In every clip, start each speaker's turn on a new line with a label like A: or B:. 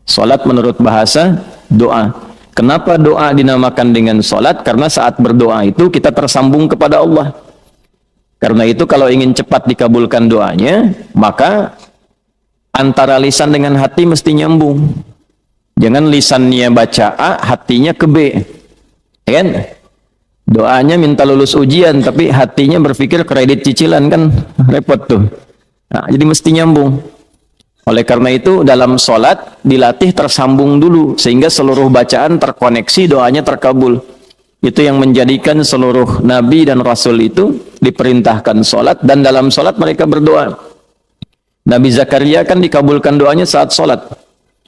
A: Salat menurut bahasa doa. Kenapa doa dinamakan dengan salat? Karena saat berdoa itu kita tersambung kepada Allah. Karena itu kalau ingin cepat dikabulkan doanya, maka antara lisan dengan hati mesti nyambung. Jangan lisannya baca A, hatinya ke B. Ya kan? Doanya minta lulus ujian, tapi hatinya berpikir kredit cicilan, kan repot tuh. Nah, jadi mesti nyambung. Oleh karena itu dalam sholat dilatih tersambung dulu, sehingga seluruh bacaan terkoneksi, doanya terkabul. Itu yang menjadikan seluruh nabi dan rasul itu diperintahkan sholat, dan dalam sholat mereka berdoa. Nabi Zakaria kan dikabulkan doanya saat sholat.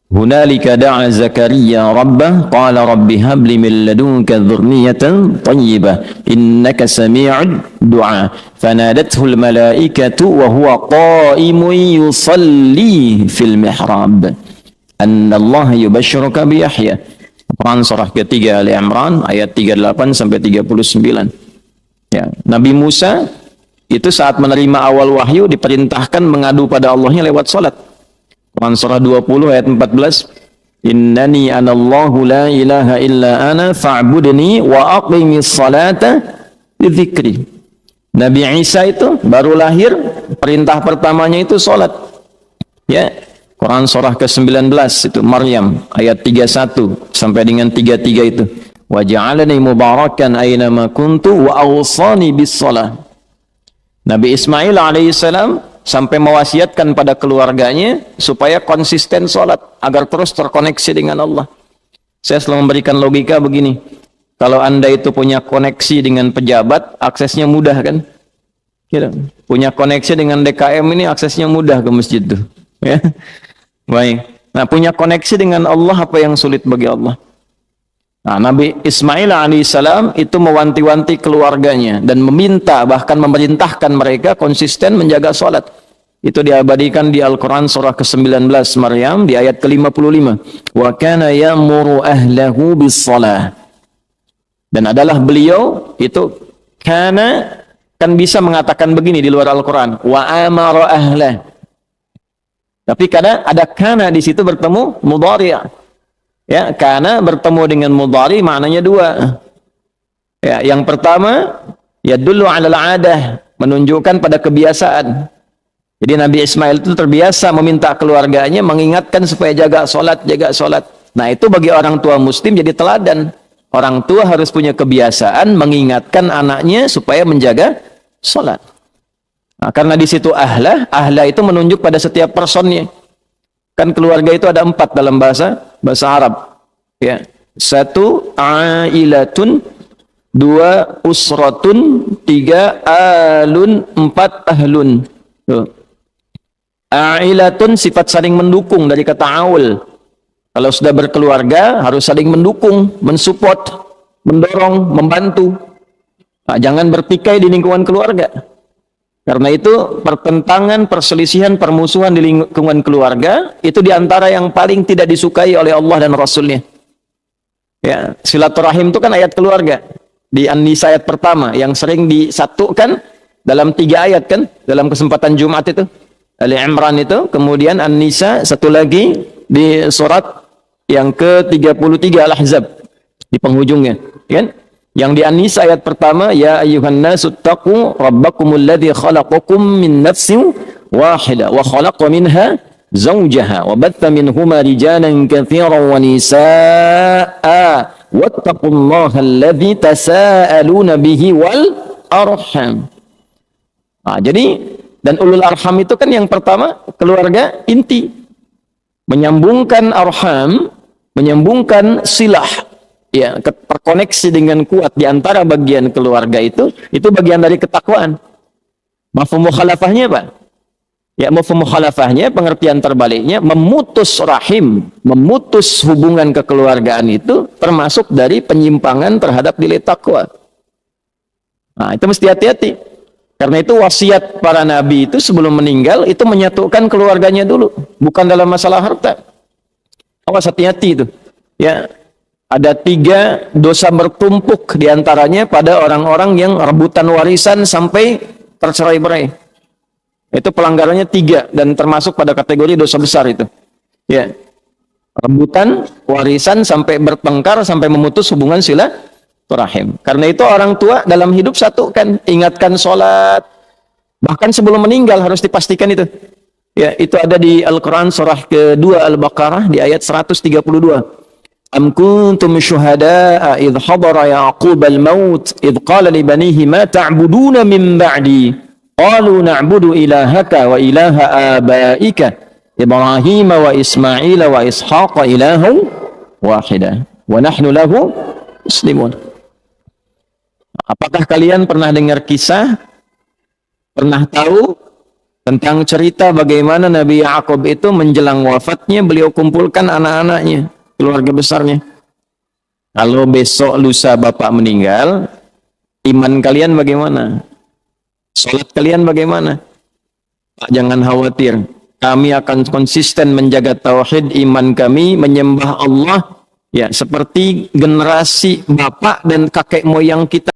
A: Hunalika da'a Zakaria rabbah qala rabbi habli min ladunka dzurriyyatan thayyibah innaka sami'ud du'a fanadathu al-malaikatu wa huwa qa'imun yusalli fil mihrab anna Allah yubashshiruka bi Yahya. Quran surah ketiga Ali Imran ayat 38 sampai 39. Ya, Nabi Musa itu saat menerima awal wahyu diperintahkan mengadu pada Allahnya lewat salat. Quran surah 20 ayat 14. Innani anallahu la ilaha illa ana fa'budni wa aqimis salata li dzikri. Nabi Isa itu baru lahir, perintah pertamanya itu salat. Ya. Quran surah ke-19 itu Maryam ayat 31 sampai dengan 33 itu. Wa ja'alani mubarakan aina ma kuntu wa awsani bis shalah. Nabi Ismail alaihissalam sampai mewasiatkan pada keluarganya supaya konsisten sholat agar terus terkoneksi dengan Allah. Saya selalu memberikan logika begini, kalau Anda itu punya koneksi dengan pejabat, aksesnya mudah kan? Gitu. Punya koneksi dengan DKM ini aksesnya mudah ke masjid tuh. Ya. Baik. Nah, punya koneksi dengan Allah, apa yang sulit bagi Allah? Nah, Nabi Ismail alaihissalam itu mewanti-wanti keluarganya dan meminta, bahkan memerintahkan mereka konsisten menjaga sholat. Itu diabadikan di Al-Quran surah ke-19 Maryam di ayat ke-55. Wa kana ya'muru ahlahu bis-shalah. Dan adalah beliau itu kana kan bisa mengatakan begini di luar Al-Quran. Wa amara ahlah. Tapi kadang ada kana di situ bertemu mudhari'. Ya, karena bertemu dengan mudhari maknanya dua. Ya, yang pertama yadullu 'alal 'adah, menunjukkan pada kebiasaan. Jadi Nabi Ismail itu terbiasa meminta keluarganya mengingatkan supaya jaga sholat, jaga sholat. Nah, itu bagi orang tua muslim jadi teladan. Orang tua harus punya kebiasaan mengingatkan anaknya supaya menjaga sholat. Nah, karena di situ ahlah itu menunjuk pada setiap personnya. Kan keluarga itu ada 4 dalam bahasa Arab. Ya. 1 ailatun, 2 usratun, 3 alun, 4 ahlun. Tuh. Ailatun sifat saling mendukung dari kata aul. Kalau sudah berkeluarga harus saling mendukung, mensupport, mendorong, membantu. Nah, jangan bertikai di lingkungan keluarga. Karena itu pertentangan, perselisihan, permusuhan di lingkungan keluarga itu diantara yang paling tidak disukai oleh Allah dan Rasulnya. Ya, silaturahim itu kan ayat keluarga di An-Nisa ayat pertama yang sering disatukan dalam 3 ayat kan dalam kesempatan Jumat itu. Ali Imran itu, kemudian An-Nisa, satu lagi di surat yang ke-33 Al-Ahzab di penghujungnya, kan? Yang di An-Nisa ayat pertama, ya ayyuhan nasu taqu rabbakumul ladzi khalaqakum min nafsin wahidah wa khalaqa minha zawjaha wa batha minhuma rijalan katsiran wa nisaa wattaqullaha alladzi tasaaluna bihi wal arham. Nah, jadi dan ulul arham itu kan yang pertama keluarga inti, menyambungkan arham, menyambungkan silah. Ya, terkoneksi dengan kuat di antara bagian keluarga itu bagian dari ketakwaan. Mafhum mukhalafahnya apa? Ya, mafhum mukhalafahnya, pengertian terbaliknya, memutus rahim, memutus hubungan kekeluargaan itu termasuk dari penyimpangan terhadap nilai takwa. Nah, itu mesti hati-hati. Karena itu wasiat para nabi itu sebelum meninggal itu menyatukan keluarganya dulu, bukan dalam masalah harta. Awas, hati-hati itu. Ya. Ada 3 dosa bertumpuk diantaranya pada orang-orang yang rebutan warisan sampai tercerai-berai. Itu pelanggarannya 3 dan termasuk pada kategori dosa besar itu. Ya, rebutan warisan sampai bertengkar sampai memutus hubungan silaturahim. Karena itu orang tua dalam hidup satu kan ingatkan sholat, bahkan sebelum meninggal harus dipastikan itu. Ya, itu ada di Al-Quran surah kedua Al-Baqarah di ayat 132. Am kuntum syuhada'a idh hadara Ya'qub al-maut idh qala li banihi ma ta'buduna min ba'di qalu na'budu ilahaka wa ilaha abaika Ibrahim wa Ismail wa Ishaq ilahu wahida wa nahnu lahu muslimun. Apakah kalian pernah dengar kisah, pernah tahu tentang cerita bagaimana Nabi Ya'qub itu menjelang wafatnya beliau kumpulkan anak-anaknya, keluarga besarnya. Kalau besok lusa bapak meninggal, iman kalian bagaimana? Salat kalian bagaimana? Pak, jangan khawatir. Kami akan konsisten menjaga tauhid iman kami, menyembah Allah ya seperti generasi bapak dan kakek moyang kita.